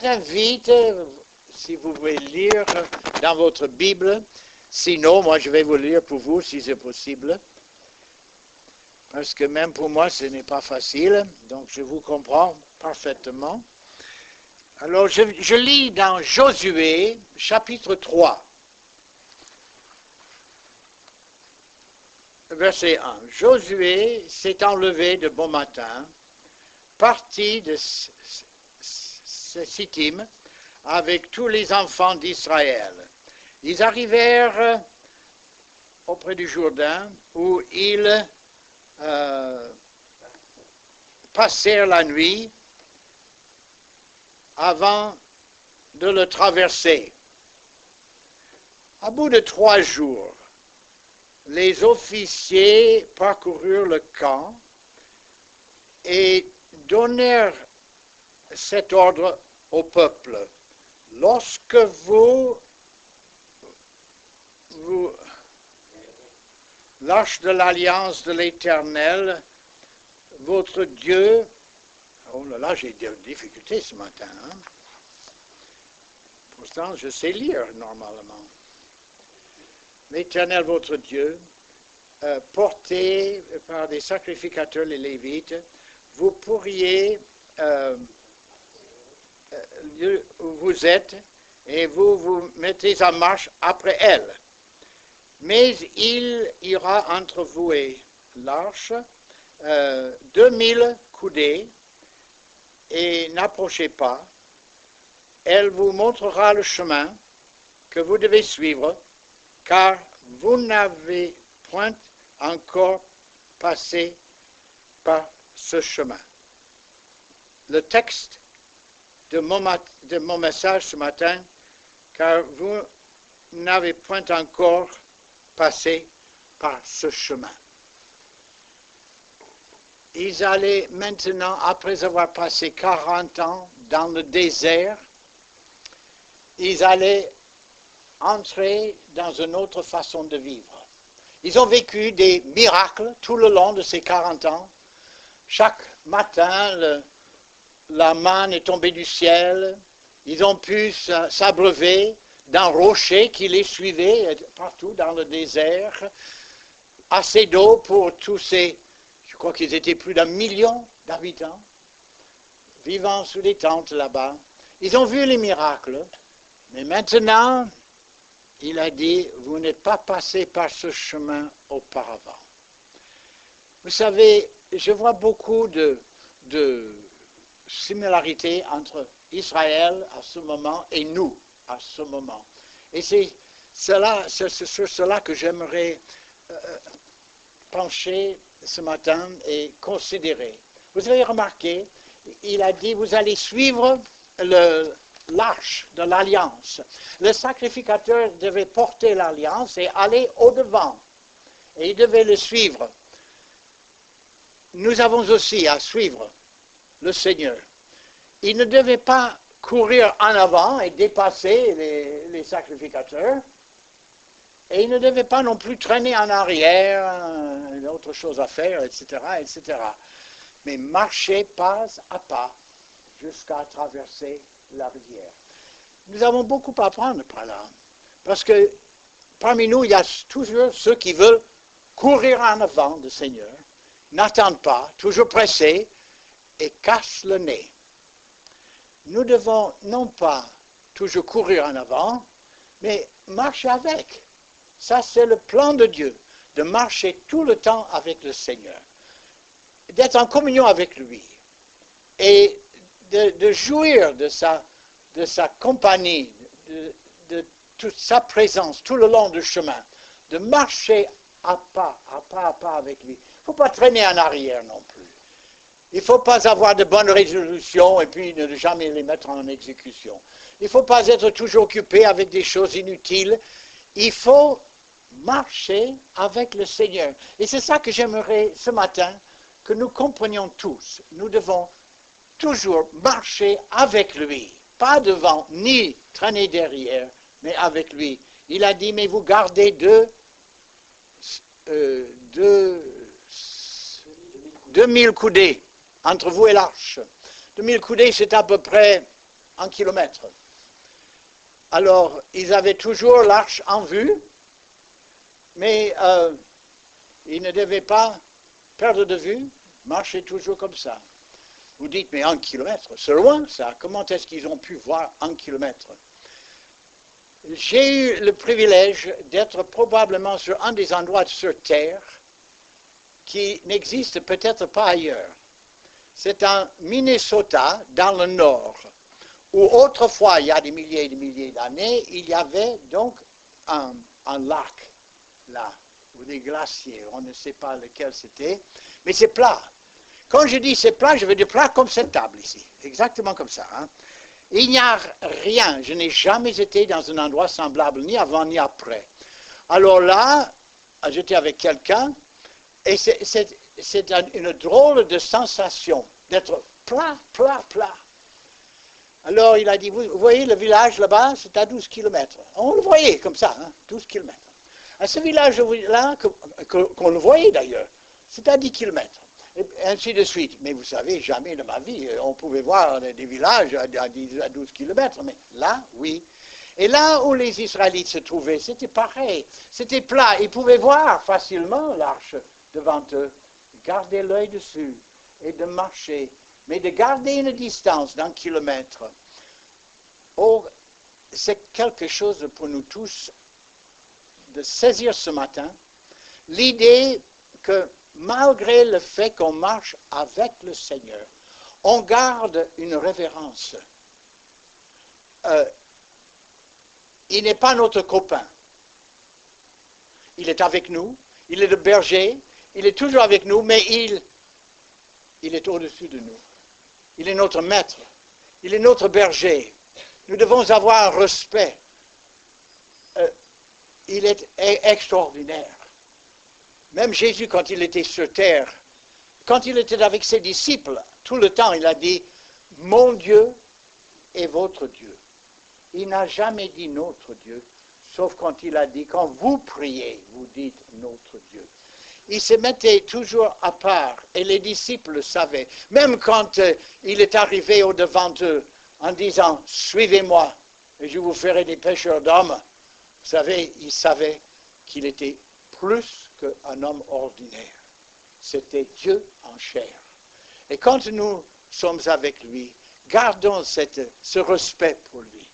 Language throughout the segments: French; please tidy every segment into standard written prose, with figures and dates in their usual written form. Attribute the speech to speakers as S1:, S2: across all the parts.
S1: J'invite, si vous voulez lire dans votre Bible, sinon, moi je vais vous lire pour vous si c'est possible, parce que même pour moi ce n'est pas facile, donc je vous comprends parfaitement. Alors je lis dans Josué, chapitre 3, verset 1. Josué s'est enlevé de bon matin, parti de Sittim avec tous les enfants d'Israël. Ils arrivèrent auprès du Jourdain où ils passèrent la nuit avant de le traverser. À bout de 3 jours, les officiers parcoururent le camp et donnèrent cet ordre au peuple. Lorsque l'arche de l'alliance de l'Éternel, votre Dieu, oh là là, j'ai des difficultés ce matin, hein? Pourtant, je sais lire normalement. L'Éternel, votre Dieu, porté par des sacrificateurs, les Lévites, vous pourriez vous êtes et vous vous mettez en marche après elle. Mais il ira entre vous et l'arche 2000 coudées et n'approchez pas. Elle vous montrera le chemin que vous devez suivre, car vous n'avez point encore passé par ce chemin. Le texte de mon message ce matin, car vous n'avez point encore passé par ce chemin. Ils allaient maintenant, après avoir passé 40 ans dans le désert, ils allaient entrer dans une autre façon de vivre. Ils ont vécu des miracles tout le long de ces 40 ans. Chaque matin, la manne est tombée du ciel. Ils ont pu s'abreuver d'un rocher qui les suivait partout dans le désert. Assez d'eau pour tous ces, je crois qu'ils étaient plus d'1 million d'habitants, vivant sous les tentes là-bas. Ils ont vu les miracles, mais maintenant, il a dit, vous n'êtes pas passé par ce chemin auparavant. Vous savez, je vois beaucoup de similarité entre Israël à ce moment et nous à ce moment. Et c'est sur cela que j'aimerais pencher ce matin et considérer. Vous avez remarqué, il a dit, vous allez suivre l'arche de l'alliance. Le sacrificateur devait porter l'alliance et aller au-devant. Et il devait le suivre. Nous avons aussi à suivre le Seigneur. Il ne devait pas courir en avant et dépasser les sacrificateurs. Et il ne devait pas non plus traîner en arrière, autre chose à faire, etc., etc. Mais marcher pas à pas jusqu'à traverser la rivière. Nous avons beaucoup à apprendre par là. Parce que parmi nous, il y a toujours ceux qui veulent courir en avant du Seigneur, n'attendent pas, toujours pressés, et cassent le nez. Nous devons non pas toujours courir en avant, mais marcher avec. Ça, c'est le plan de Dieu, de marcher tout le temps avec le Seigneur, d'être en communion avec lui, et de jouir de sa compagnie, de toute sa présence tout le long du chemin, de marcher à pas avec lui. Il ne faut pas traîner en arrière non plus. Il ne faut pas avoir de bonnes résolutions et puis ne jamais les mettre en exécution. Il ne faut pas être toujours occupé avec des choses inutiles. Il faut marcher avec le Seigneur. Et c'est ça que j'aimerais ce matin que nous comprenions tous. Nous devons toujours marcher avec lui. Pas devant, ni traîner derrière, mais avec lui. Il a dit, mais vous gardez 2000 coudées entre vous et l'arche. 2000 coudées, c'est à peu près en kilomètres. Alors, ils avaient toujours l'arche en vue, mais ils ne devaient pas perdre de vue, marcher toujours comme ça. Vous dites, mais 1 kilomètre, c'est loin ça. Comment est-ce qu'ils ont pu voir 1 kilomètre? J'ai eu le privilège d'être probablement sur un des endroits sur Terre qui n'existe peut-être pas ailleurs. C'est en Minnesota, dans le nord, où autrefois, il y a des milliers et des milliers d'années, il y avait donc un lac là, ou des glaciers, on ne sait pas lequel c'était, mais c'est plat. Quand je dis c'est plat, je veux dire plat comme cette table ici, exactement comme ça. Hein. Il n'y a rien, je n'ai jamais été dans un endroit semblable, ni avant ni après. Alors là, j'étais avec quelqu'un, et c'est une drôle de sensation d'être plat, plat, plat. Alors il a dit, vous voyez le village là-bas, c'est à 12 km. On le voyait comme ça, hein, 12 km. À ce village-là, qu'on le voyait d'ailleurs, c'est à 10 km. Et ainsi de suite. Mais vous savez, jamais de ma vie, on pouvait voir des villages à 12 km, mais là, oui. Et là où les Israélites se trouvaient, c'était pareil. C'était plat. Ils pouvaient voir facilement l'arche devant eux, garder l'œil dessus et de marcher, mais de garder une distance d'1 kilomètre. Oh, c'est quelque chose pour nous tous de saisir ce matin l'idée que malgré le fait qu'on marche avec le Seigneur, on garde une révérence. Il n'est pas notre copain. Il est avec nous, il est le berger, il est toujours avec nous, mais il est au-dessus de nous. Il est notre maître, il est notre berger. Nous devons avoir un respect. Il est extraordinaire. Même Jésus, quand il était sur terre, quand il était avec ses disciples, tout le temps, il a dit « Mon Dieu est votre Dieu ». Il n'a jamais dit « notre Dieu », sauf quand il a dit « Quand vous priez, vous dites « notre Dieu ». Il se mettait toujours à part, et les disciples le savaient. Même quand il est arrivé au-devant d'eux, en disant « Suivez-moi, et je vous ferai des pêcheurs d'hommes », vous savez, il savait qu'il était plus qu'un homme ordinaire. C'était Dieu en chair. Et quand nous sommes avec lui, gardons ce respect pour lui.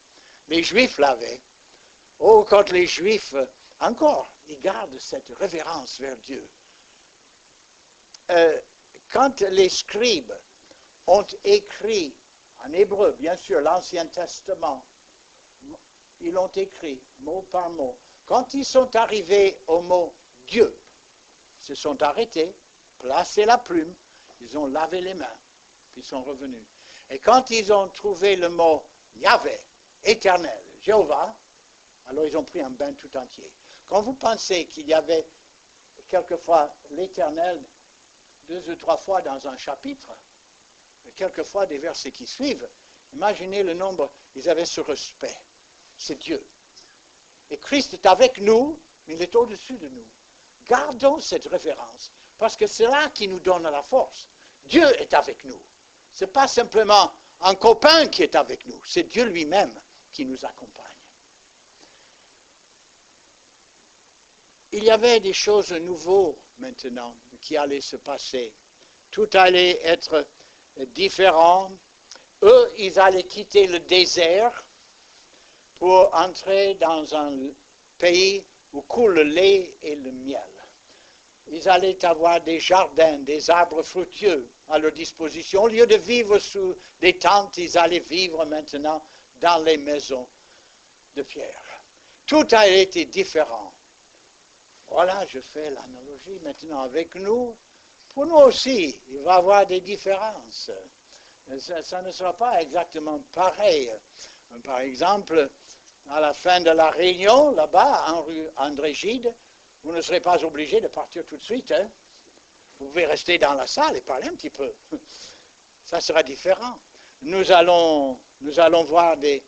S1: Les Juifs l'avaient. Oh, quand les Juifs, encore, ils gardent cette révérence vers Dieu. Quand les scribes ont écrit en hébreu, bien sûr, l'Ancien Testament, ils l'ont écrit mot par mot. Quand ils sont arrivés au mot Dieu, se sont arrêtés, placé la plume, ils ont lavé les mains, puis sont revenus. Et quand ils ont trouvé le mot Yahvé, éternel, Jéhovah, alors ils ont pris un bain tout entier. Quand vous pensez qu'il y avait quelquefois l'éternel 2 ou 3 fois dans un chapitre, et quelquefois des versets qui suivent, imaginez le nombre, ils avaient ce respect. C'est Dieu. Et Christ est avec nous, mais il est au-dessus de nous. Gardons cette révérence, parce que c'est là qui nous donne la force. Dieu est avec nous. Ce n'est pas simplement un copain qui est avec nous, c'est Dieu lui-même qui nous accompagne. Il y avait des choses nouvelles maintenant qui allaient se passer. Tout allait être différent. Eux, ils allaient quitter le désert pour entrer dans un pays où coule le lait et le miel. Ils allaient avoir des jardins, des arbres fructueux à leur disposition. Au lieu de vivre sous des tentes, ils allaient vivre maintenant dans les maisons de pierre. Tout a été différent. Voilà, je fais l'analogie maintenant avec nous. Pour nous aussi, il va y avoir des différences. Ça ne sera pas exactement pareil. Par exemple, à la fin de la réunion, là-bas, en rue André Gide, vous ne serez pas obligé de partir tout de suite. Hein. Vous pouvez rester dans la salle et parler un petit peu. Ça sera différent. Nous allons voir des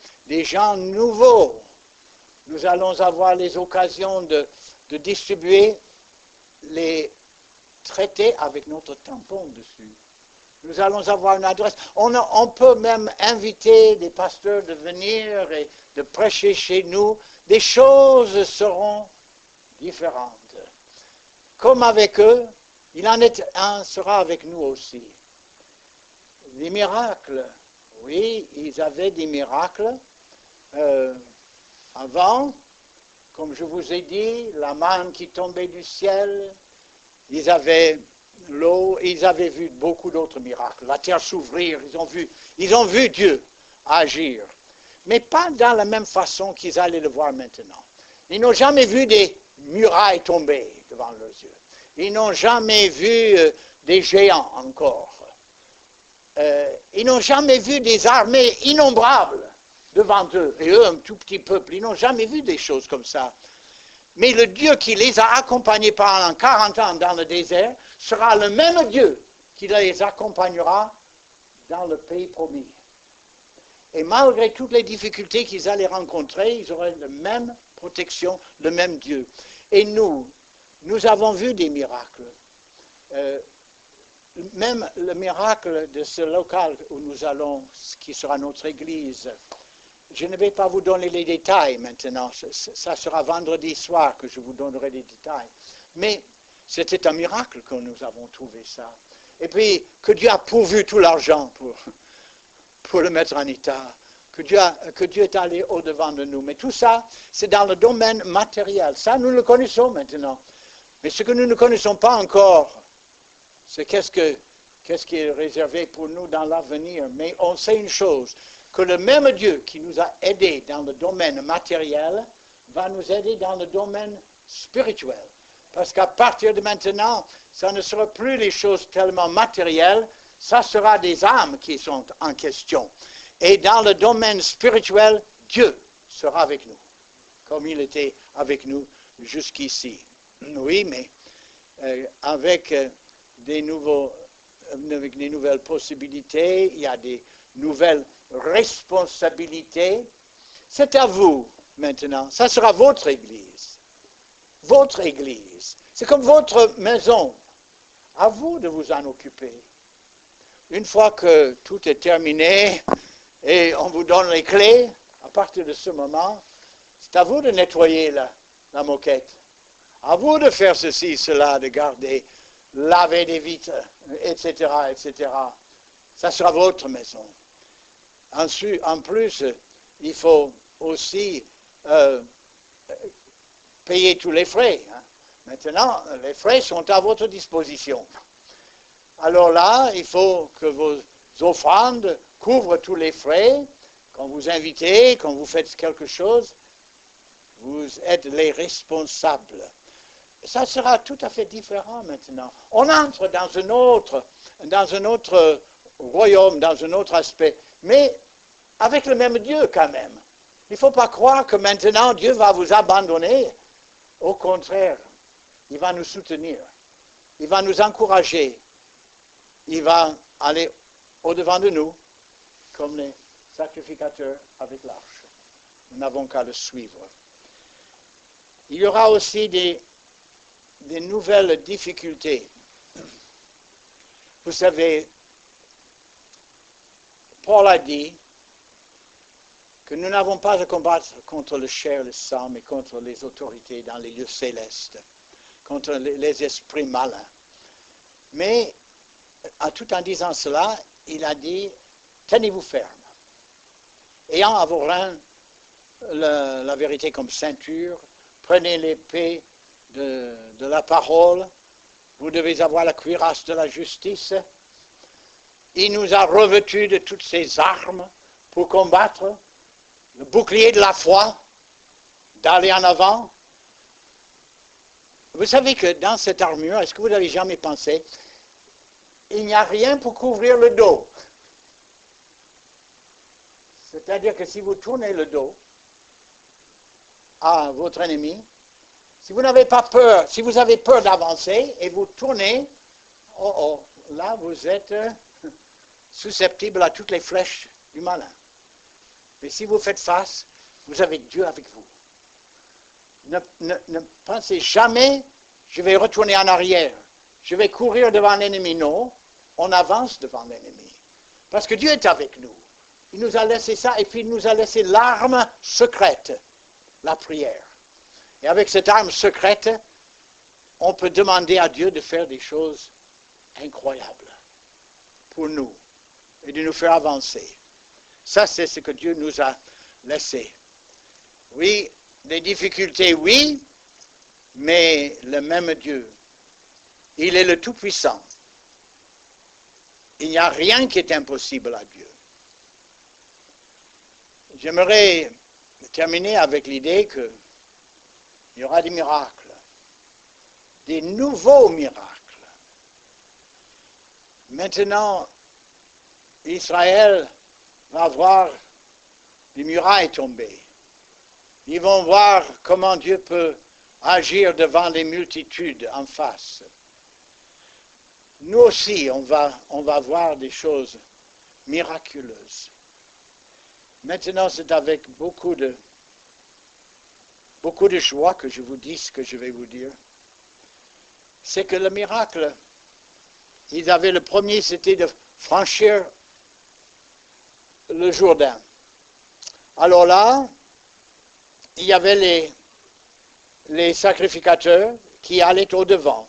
S1: gens nouveaux. Nous allons avoir les occasions de distribuer les traités avec notre tampon dessus. Nous allons avoir une adresse. On peut même inviter des pasteurs de venir et de prêcher chez nous. Les choses seront différentes. Comme avec eux, il en est un sera avec nous aussi. Des miracles. Oui, ils avaient des miracles. Avant, comme je vous ai dit, la manne qui tombait du ciel, ils avaient l'eau, ils avaient vu beaucoup d'autres miracles. La terre s'ouvrir, ils ont vu Dieu agir. Mais pas dans la même façon qu'ils allaient le voir maintenant. Ils n'ont jamais vu des murailles tomber devant leurs yeux. Ils n'ont jamais vu des géants encore. Ils n'ont jamais vu des armées innombrables devant eux. Et eux, un tout petit peuple, ils n'ont jamais vu des choses comme ça. Mais le Dieu qui les a accompagnés pendant 40 ans dans le désert sera le même Dieu qui les accompagnera dans le pays promis. Et malgré toutes les difficultés qu'ils allaient rencontrer, ils auraient la même protection, le même Dieu. Et nous avons vu des miracles. Même le miracle de ce local où nous allons, qui sera notre église. Je ne vais pas vous donner les détails maintenant. Ça sera vendredi soir que je vous donnerai les détails. Mais c'était un miracle que nous avons trouvé ça. Et puis, que Dieu a pourvu tout l'argent pour le mettre en état. Que Dieu est allé au-devant de nous. Mais tout ça, c'est dans le domaine matériel. Ça, nous le connaissons maintenant. Mais ce que nous ne connaissons pas encore, c'est qu'est-ce qui est réservé pour nous dans l'avenir. Mais on sait une chose, que le même Dieu qui nous a aidés dans le domaine matériel va nous aider dans le domaine spirituel. Parce qu'à partir de maintenant, ça ne sera plus les choses tellement matérielles, ça sera des âmes qui sont en question. Et dans le domaine spirituel, Dieu sera avec nous, comme il était avec nous jusqu'ici. Oui, mais avec des nouvelles possibilités, il y a des nouvelles responsabilités. C'est à vous maintenant. Ça sera votre église. Votre église. C'est comme votre maison. À vous de vous en occuper. Une fois que tout est terminé et on vous donne les clés, à partir de ce moment, c'est à vous de nettoyer la moquette. À vous de faire ceci, cela, de garder, laver des vitres, etc., etc. Ça sera votre maison. Ensuite, en plus, il faut aussi payer tous les frais. Hein. Maintenant, les frais sont à votre disposition. Alors là, il faut que vos offrandes couvrent tous les frais. Quand vous invitez, quand vous faites quelque chose, vous êtes les responsables. Ça sera tout à fait différent maintenant. On entre dans un autre royaume, dans un autre aspect, mais avec le même Dieu quand même. Il ne faut pas croire que maintenant Dieu va vous abandonner. Au contraire, il va nous soutenir. Il va nous encourager. Il va aller au-devant de nous, comme les sacrificateurs avec l'arche. Nous n'avons qu'à le suivre. Il y aura aussi des nouvelles difficultés. Vous savez, Paul a dit que nous n'avons pas à combattre contre le chair et le sang, mais contre les autorités dans les lieux célestes, contre les esprits malins. Mais, tout en disant cela, il a dit, tenez-vous ferme. Ayant à vos reins la vérité comme ceinture, prenez l'épée de la parole, vous devez avoir la cuirasse de la justice. Il nous a revêtus de toutes ces armes pour combattre, le bouclier de la foi, d'aller en avant. Vous savez que dans cette armure, est-ce que vous n'avez jamais pensé, il n'y a rien pour couvrir le dos. C'est-à-dire que si vous tournez le dos à votre ennemi, si vous n'avez pas peur, si vous avez peur d'avancer et vous tournez, là vous êtes susceptible à toutes les flèches du malin. Mais si vous faites face, vous avez Dieu avec vous. Ne pensez jamais, je vais retourner en arrière, je vais courir devant l'ennemi, non. on avance devant l'ennemi. Parce que Dieu est avec nous. Il nous a laissé ça, et puis il nous a laissé l'arme secrète, la prière. Et avec cette arme secrète, on peut demander à Dieu de faire des choses incroyables pour nous et de nous faire avancer. Ça, c'est ce que Dieu nous a laissé. Oui, des difficultés, oui, mais le même Dieu, il est le Tout-Puissant. Il n'y a rien qui est impossible à Dieu. J'aimerais terminer avec l'idée qu'il y aura des miracles, des nouveaux miracles. Maintenant, Israël va voir les murailles tomber. Ils vont voir comment Dieu peut agir devant les multitudes en face. Nous aussi, on va voir des choses miraculeuses. Maintenant, c'est avec beaucoup de joie que je vous dis ce que je vais vous dire. C'est que le miracle, ils avaient le premier, c'était de franchir le Jourdain. Alors là, il y avait les sacrificateurs qui allaient au-devant.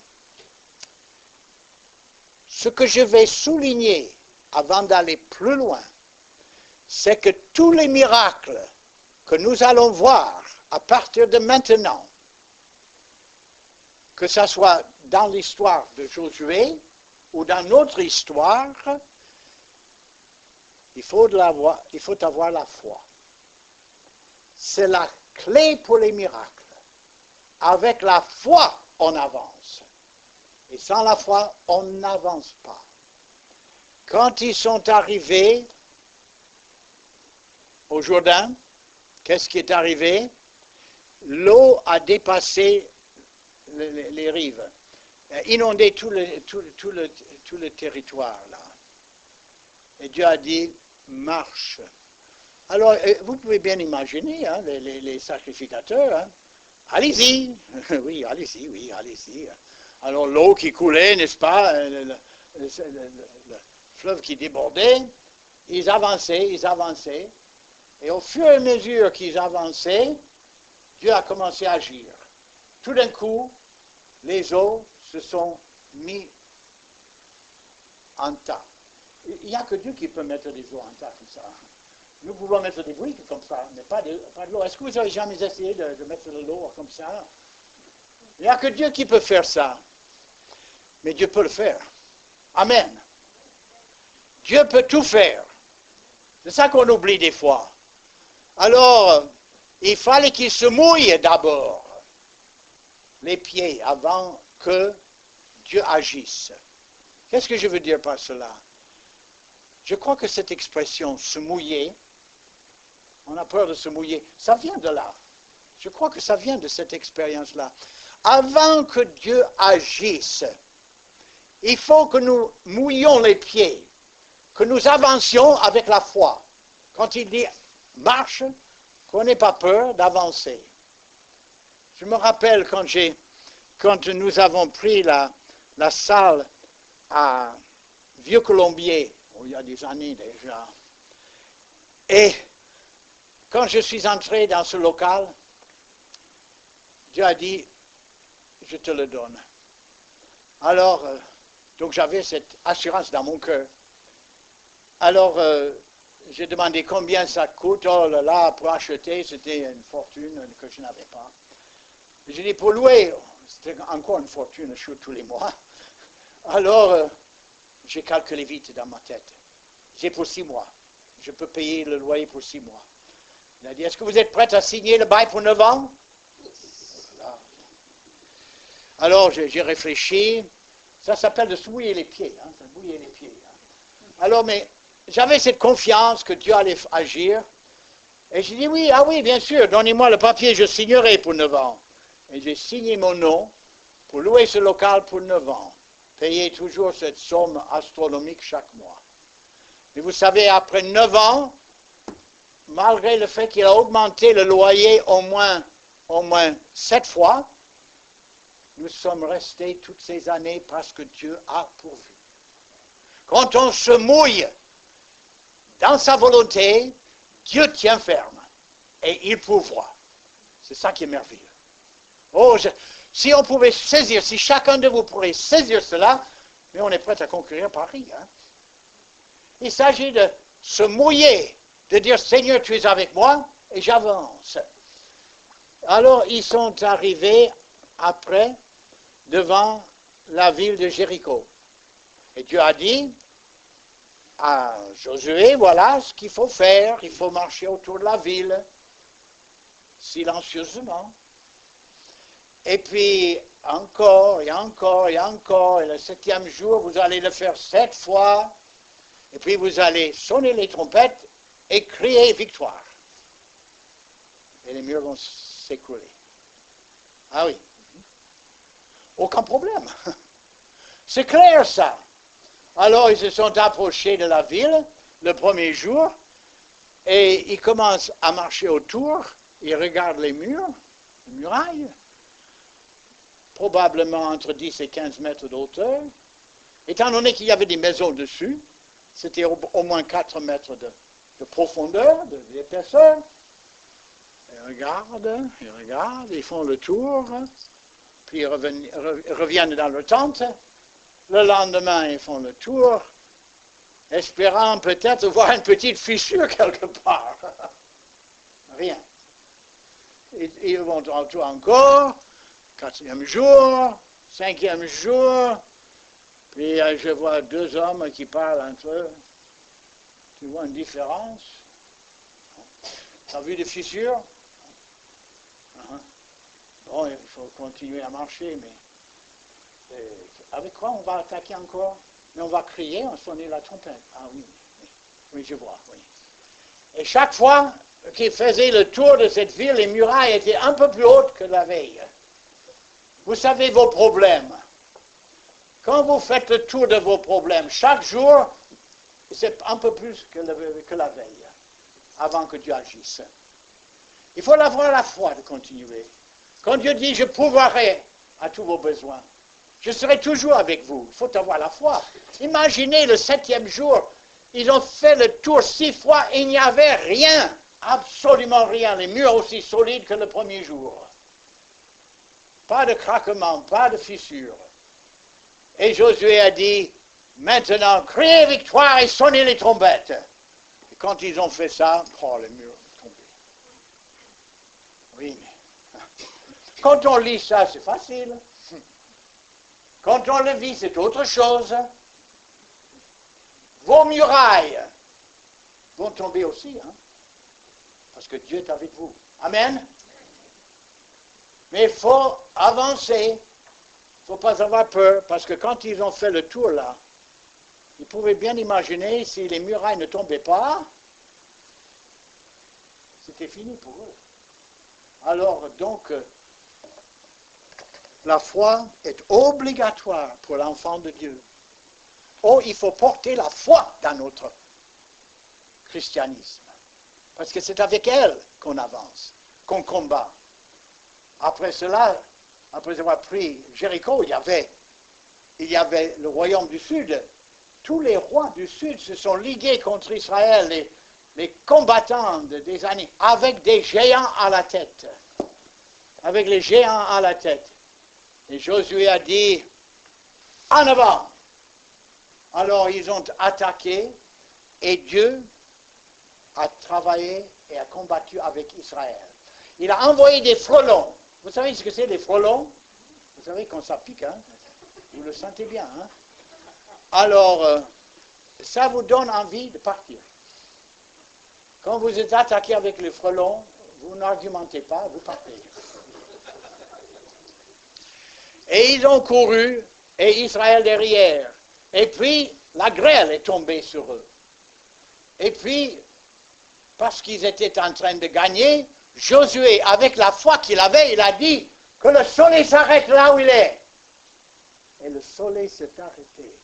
S1: Ce que je vais souligner avant d'aller plus loin, c'est que tous les miracles que nous allons voir à partir de maintenant, que ce soit dans l'histoire de Josué ou dans notre histoire, il faut avoir la foi. C'est la clé pour les miracles. Avec la foi, on avance. Et sans la foi, on n'avance pas. Quand ils sont arrivés au Jourdain, qu'est-ce qui est arrivé? L'eau a dépassé les rives, inondé tout le territoire là. Et Dieu a dit, marche. Alors, vous pouvez bien imaginer, hein, les sacrificateurs, hein, allez-y, oui, allez-y. Alors, l'eau qui coulait, n'est-ce pas, le fleuve qui débordait, ils avançaient, et au fur et à mesure qu'ils avançaient, Dieu a commencé à agir. Tout d'un coup, les eaux se sont mis en tas. Il n'y a que Dieu qui peut mettre des eaux en tas comme ça. Nous pouvons mettre des briques comme ça, mais pas de l'eau. Est-ce que vous avez jamais essayé de mettre de l'eau comme ça? Il n'y a que Dieu qui peut faire ça. Mais Dieu peut le faire. Amen. Dieu peut tout faire. C'est ça qu'on oublie des fois. Alors, il fallait qu'il se mouille d'abord les pieds avant que Dieu agisse. Qu'est-ce que je veux dire par cela? Je crois que cette expression, se mouiller, on a peur de se mouiller, ça vient de là. Je crois que ça vient de cette expérience-là. Avant que Dieu agisse, il faut que nous mouillions les pieds, que nous avancions avec la foi. Quand il dit marche, qu'on n'ait pas peur d'avancer. Je me rappelle quand nous avons pris la salle à Vieux-Colombier, il y a des années déjà, et quand je suis entré dans ce local, Dieu a dit, je te le donne. Alors, donc j'avais cette assurance dans mon cœur. Alors, j'ai demandé combien ça coûte. Oh là là, pour acheter, c'était une fortune que je n'avais pas. J'ai dit, pour louer, c'était encore une fortune tous les mois. Alors, j'ai calculé vite dans ma tête. J'ai pour 6 mois. Je peux payer le loyer pour 6 mois. Il a dit, est-ce que vous êtes prête à signer le bail pour 9 ans? Alors, j'ai réfléchi. Ça s'appelle de se mouiller les pieds. Hein, se mouiller les pieds. Hein. Alors, mais j'avais cette confiance que Dieu allait agir. Et j'ai dit, oui, bien sûr, donnez-moi le papier, je signerai pour 9 ans. Et j'ai signé mon nom pour louer ce local pour 9 ans. Payer toujours cette somme astronomique chaque mois. Mais vous savez, après 9 ans, malgré le fait qu'il a augmenté le loyer au moins 7 fois, nous sommes restés toutes ces années parce que Dieu a pourvu. Quand on se mouille dans sa volonté, Dieu tient ferme et il pourvoit. C'est ça qui est merveilleux. Oh, si on pouvait saisir, si chacun de vous pourrait saisir cela, mais on est prêt à conquérir Paris. Hein? Il s'agit de se mouiller, de dire Seigneur, tu es avec moi, et j'avance. Alors ils sont arrivés après devant la ville de Jéricho. Et Dieu a dit à Josué, voilà ce qu'il faut faire, il faut marcher autour de la ville, silencieusement. Et puis, encore, et encore, et encore, et le 7e jour, vous allez le faire 7 fois, et puis vous allez sonner les trompettes et crier victoire. Et les murs vont s'écrouler. Ah oui. Aucun problème. C'est clair ça. Alors ils se sont approchés de la ville le premier jour, et ils commencent à marcher autour, ils regardent les murs, les murailles, probablement entre 10 et 15 mètres de étant donné qu'il y avait des maisons dessus, c'était au moins 4 mètres de profondeur, d'épaisseur. Ils regardent, ils font le tour, puis ils reviennent dans leur tente. Le lendemain, ils font le tour, espérant peut-être voir une petite fissure quelque part. Rien. Ils vont en tout encore. 4e jour, 5e jour, puis je vois 2 hommes qui parlent entre eux. Tu vois une différence? Tu as vu des fissures? Bon, il faut continuer à marcher, mais avec quoi on va attaquer encore? Mais on va crier, on va sonner la trompette. Ah oui, oui, je vois, oui. Et chaque fois qu'ils faisaient le tour de cette ville, les murailles étaient un peu plus hautes que la veille. Vous savez vos problèmes. Quand vous faites le tour de vos problèmes, chaque jour, c'est un peu plus que la veille, avant que Dieu agisse. Il faut avoir la foi de continuer. Quand Dieu dit, je pourvoirai à tous vos besoins, je serai toujours avec vous. Il faut avoir la foi. Imaginez le 7e jour, ils ont fait le tour 6 fois et il n'y avait rien, absolument rien, les murs aussi solides que le premier jour. Pas de craquement, pas de fissure. Et Josué a dit, maintenant, criez victoire et sonnez les trompettes. Et quand ils ont fait ça, les murs sont tombés. Oui, mais quand on lit ça, c'est facile. Quand on le vit, c'est autre chose. Vos murailles vont tomber aussi, hein, parce que Dieu est avec vous. Amen. Mais il faut avancer, il ne faut pas avoir peur, parce que quand ils ont fait le tour là, ils pouvaient bien imaginer si les murailles ne tombaient pas, c'était fini pour eux. Alors donc, la foi est obligatoire pour l'enfant de Dieu. Oh, il faut porter la foi dans notre christianisme, parce que c'est avec elle qu'on avance, qu'on combat. Après cela, après avoir pris Jéricho, il y avait le royaume du Sud. Tous les rois du Sud se sont ligués contre Israël, les combattants des années, avec des géants à la tête. Avec les géants à la tête. Et Josué a dit, en avant. Alors ils ont attaqué et Dieu a travaillé et a combattu avec Israël. Il a envoyé des frelons. Vous savez ce que c'est, les frelons? Vous savez quand ça pique, hein? Vous le sentez bien, hein? Alors, ça vous donne envie de partir. Quand vous êtes attaqué avec les frelons, vous n'argumentez pas, vous partez. Et ils ont couru, et Israël derrière. Et puis, la grêle est tombée sur eux. Et puis, parce qu'ils étaient en train de gagner, Josué, avec la foi qu'il avait, il a dit que le soleil s'arrête là où il est. Et le soleil s'est arrêté.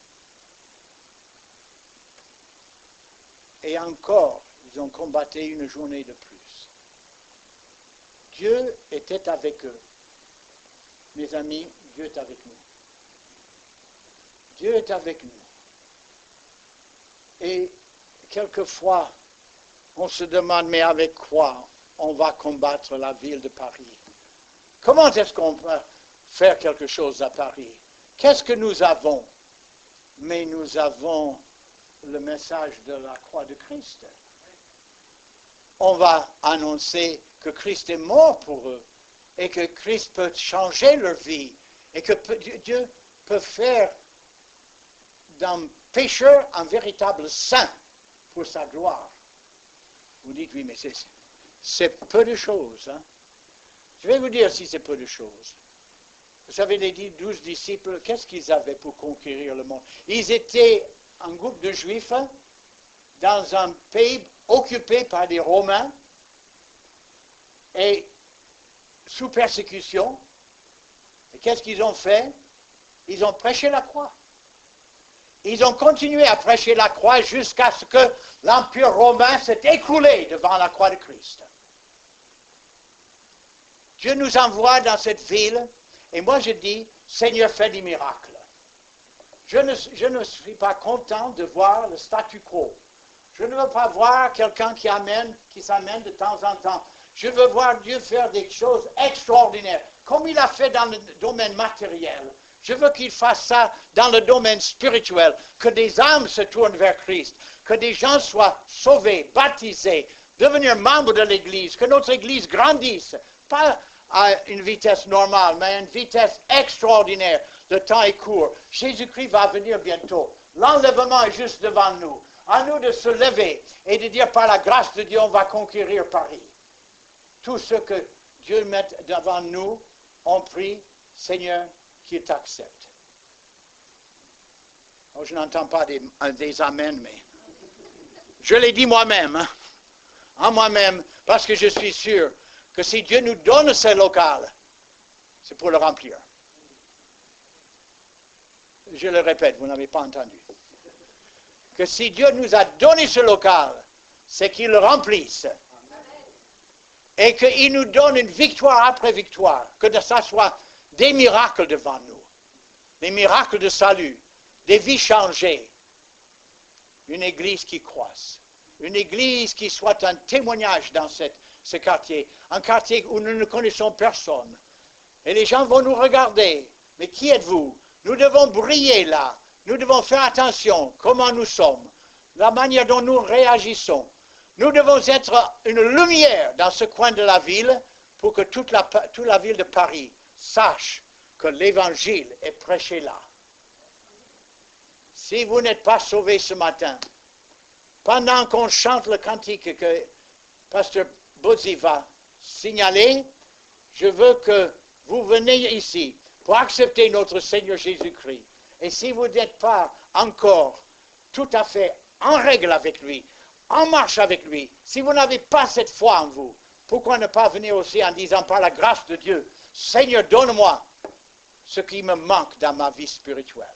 S1: Et encore, ils ont combattu une journée de plus. Dieu était avec eux. Mes amis, Dieu est avec nous. Dieu est avec nous. Et quelquefois, on se demande, mais avec quoi on va combattre la ville de Paris? Comment est-ce qu'on peut faire quelque chose à Paris? Qu'est-ce que nous avons? Mais nous avons le message de la croix de Christ. On va annoncer que Christ est mort pour eux et que Christ peut changer leur vie et que Dieu peut faire d'un pécheur un véritable saint pour sa gloire. Vous dites, oui, mais c'est peu de choses. Hein? Je vais vous dire si c'est peu de choses. Vous savez, les 12 disciples, qu'est-ce qu'ils avaient pour conquérir le monde? Ils étaient un groupe de Juifs dans un pays occupé par des Romains et sous persécution. Et qu'est-ce qu'ils ont fait? Ils ont prêché la croix. Ils ont continué à prêcher la croix jusqu'à ce que l'Empire romain s'est écroulé devant la croix de Christ. Dieu nous envoie dans cette ville, et moi je dis, Seigneur, fais des miracles. Je ne suis pas content de voir le statu quo. Je ne veux pas voir quelqu'un qui s'amène de temps en temps. Je veux voir Dieu faire des choses extraordinaires, comme il a fait dans le domaine matériel. Je veux qu'il fasse ça dans le domaine spirituel, que des âmes se tournent vers Christ, que des gens soient sauvés, baptisés, devenir membres de l'Église, que notre Église grandisse, pas à une vitesse normale, mais à une vitesse extraordinaire. Le temps est court. Jésus-Christ va venir bientôt. L'enlèvement est juste devant nous. À nous de se lever et de dire par la grâce de Dieu, on va conquérir Paris. Tout ce que Dieu met devant nous, on prie, Seigneur, qu'il t'accepte. Oh, je n'entends pas des amens, mais je l'ai dit moi-même, hein, en moi-même, parce que je suis sûr que si Dieu nous donne ce local, c'est pour le remplir. Je le répète, vous n'avez pas entendu. Que si Dieu nous a donné ce local, c'est qu'il le remplisse. Et qu'il nous donne une victoire après victoire, que ça soit des miracles devant nous, des miracles de salut, des vies changées, une église qui croisse, une église qui soit un témoignage dans ce quartier, un quartier où nous ne connaissons personne. Et les gens vont nous regarder, mais qui êtes-vous? Nous devons briller là, nous devons faire attention comment nous sommes, la manière dont nous réagissons. Nous devons être une lumière dans ce coin de la ville pour que toute la ville de Paris sache que l'Évangile est prêché là. Si vous n'êtes pas sauvés ce matin, pendant qu'on chante le cantique que Pasteur Bozzi va signaler, je veux que vous veniez ici pour accepter notre Seigneur Jésus-Christ. Et si vous n'êtes pas encore tout à fait en règle avec lui, en marche avec lui, si vous n'avez pas cette foi en vous, pourquoi ne pas venir aussi en disant par la grâce de Dieu, Seigneur, donne-moi ce qui me manque dans ma vie spirituelle.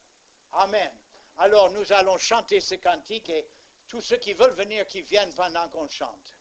S1: Amen. Alors nous allons chanter ce cantique et tous ceux qui veulent venir, qui viennent pendant qu'on chante.